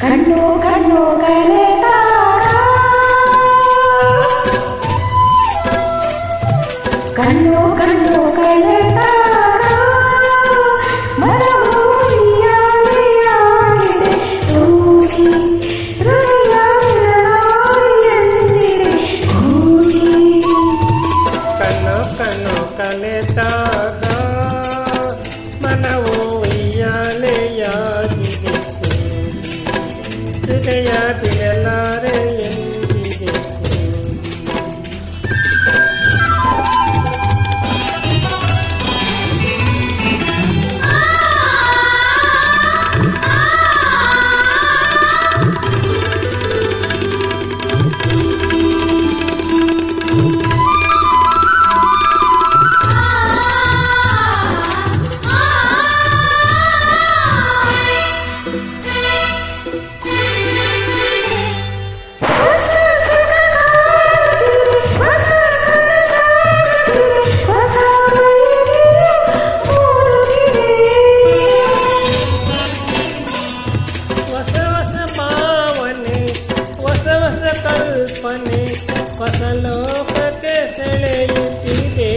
ಕಣ್ಣು ಕಣ್ಣು ಕಳೆದಾಗ ಕಣ್ಣು ಕಣ್ಣು ಕಳೆದಾಗ ಮನವು ಯಾರಿಯಾಗಿದೆ ತೂಗಿ ಹೃದಯ ಎಂದಿದೆ ಕೂಗಿ ಕಣ್ಣು ಕಣ್ಣು ಕಳೆದಾಗ ಮನವು ಯಾಲೆಯಾಗಿದೆ ಹೃದಯ ಬಿಡಲಾರೆ ಎಂದಿದೆ ಕಲ್ಪನೆ ಹೊಸ ಲೋಕಕ್ಕೆ ಸೆಳೆಯುತ್ತಿದೆ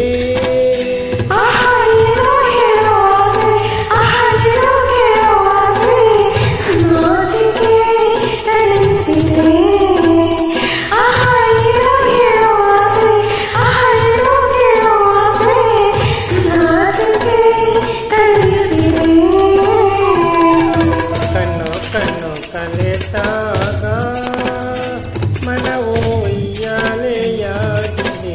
ಕಣ್ಣು ಕಣ್ಣು ಕಲೆತಾಗ ಮನವು ಯಾಲೆಯಾಗಿದೆ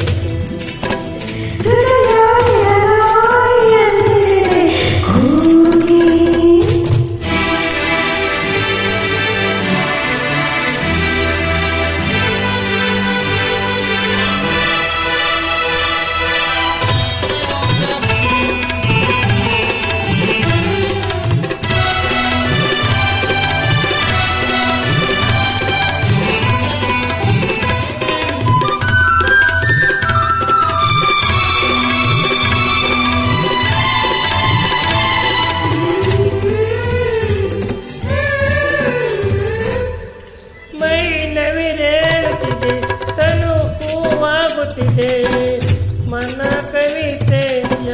ಮನ ಕವಿತೆಯ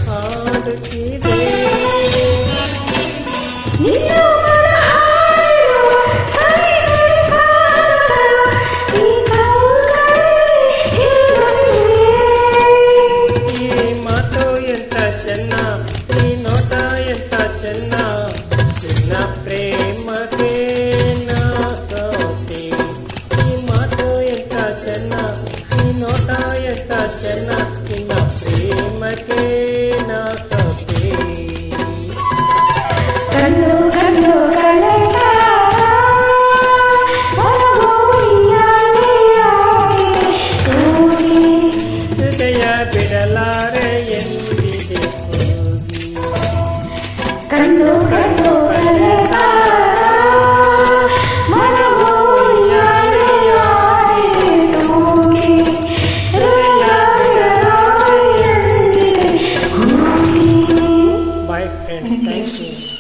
ಹಾಡುತ್ತಿದೆ ಈ ಮಾತು ಎಂತ ಚೆನ್ನ ಈ ನೋಟ ಎಂತ ಚೆನ್ನ ಚಿನ್ನ ಪ್ರೇಮಕ್ಕೆ ನಾ ಸೋತೆ ಈ ಮಾತು ಎಂತ ಚೆನ್ನ ನೋಟ ಎಂತ ಚೆನ್ನ ನಿನ್ನ ಪ್ರೇಮಕ್ಕೆ ನಾ ಸೋತೆ ಕಣ್ಣು ಕಣ್ಣು ಹೃದಯ ಬಿಡಲಾರೆ ಎಂದಿದೆ ಹೋಗಿ ಕಣ್ಣು ಕಣ್ಣು Bye friends, thank you.